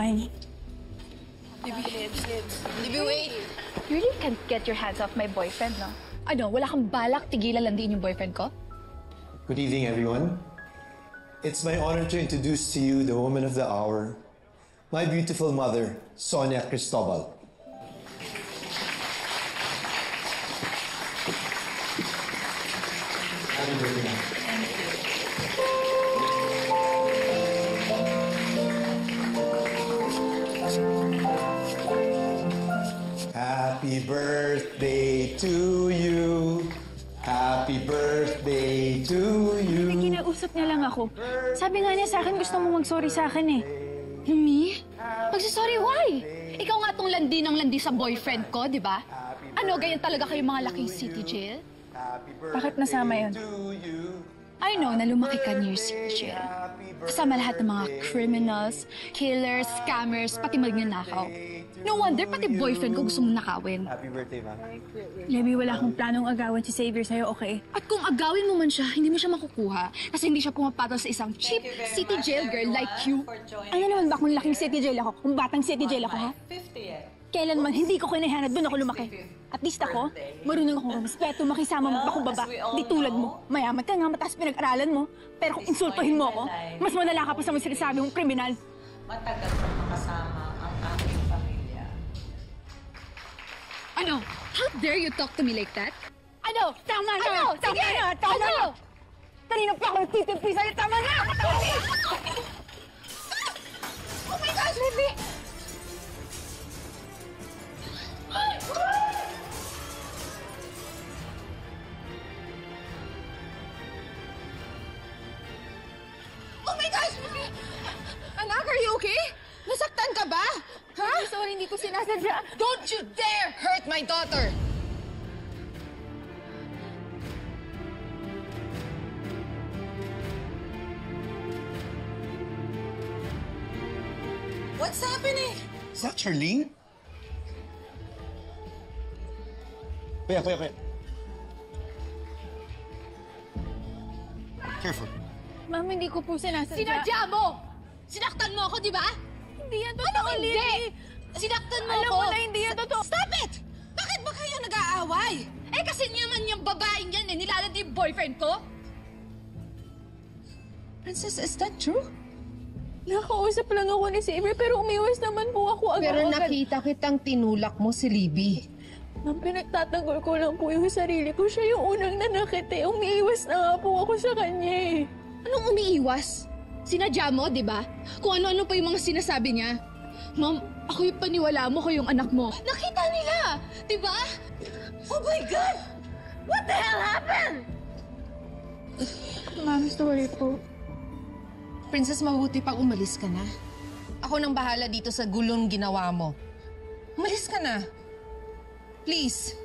fine. Libby, wait! You really can't get your hands off my boyfriend, no? Ano, wala kang balak tigilan lang din yung boyfriend ko? Good evening, everyone. It's my honor to introduce to you the woman of the hour, my beautiful mother, Sonia Cristobal. Happy birthday. Happy birthday to you. Happy birthday to you. May kinausap niya lang ako. Sabi nga niya sa akin, gusto mo mag-sorry sa akin eh. Me? Magsasorry, why? Ikaw nga tong landi ng landi sa boyfriend ko, di ba? Ano, ganyan talaga kayo mga laking city jail? Bakit nasama yun? I know na lumaki ka near city jail. Kasama lahat ng mga criminals, killers, scammers, pati magnanakaw. No wonder pati boyfriend ko gusto mong nakawin. Happy birthday, ma. Libby, wala akong planong agawan si Xavier sa'yo, okay? At kung agawin mo man siya, hindi mo siya makukuha kasi hindi siya pumapatol sa isang cheap city jail girl like you. Ano naman ba kung laking city jail ako? Kung batang city jail ako, ha? Kailanman hindi ko kinahanap, doon ako lumaki. At least ako, marunong akong rumispeto, makisama magpakumbaba. Di tulad mo, mayaman ka nga, mataas pinag-aralan mo. Pero kung insultuhin mo ako, mas malala ka pa sa mga sinasabi mong kriminal. Matagal kong makasama ang aking pamilya. Ano? How dare you talk to me like that? Ano? Tama na! Ano? Tama Sige! na! Tama Ano? na! Kanina pa ako nagtitimpi sa'yo, tama na! Oh my gosh, Libby! Oh my gosh! Anak, are you okay? Nasaktan ka ba? Ha? Sorry, hindi ko sinasadya. Don't you dare hurt my daughter! What's happening? Is that Charlene? Kuya. Careful. Ma'am, hindi ko po sinasadya. Sinadya mo! Sinaktan mo ako, di ba? Hindi yan totoo, Ano hindi? Libby. Sinaktan mo Alam ako! mo na hindi yan totoo. Stop it! Bakit ba kayo nag-aaway? Eh kasi naman yung babaeng yan nilalad yung boyfriend ko? Princess, is that true? Nakausap lang ako ni Xavier pero umiwas naman po ako agad. Pero nakita kitang tinulak mo si Libby. Ma'am, pinagtatanggol ko lang po yung sarili ko. Siya yung unang nanakit eh. Umiiwas na nga po ako sa kanya eh. Anong umiiwas? Sinadya mo, di ba? Kung ano-ano pa yung mga sinasabi niya. Ma'am, ako yung paniwala mo ko yung anak mo. Nakita nila, di ba? Oh my God! What the hell happened? Ma'am, sorry po. Princess, mabuti pang umalis ka na. Ako nang bahala dito sa gulong ginawa mo. Umalis ka na. Please.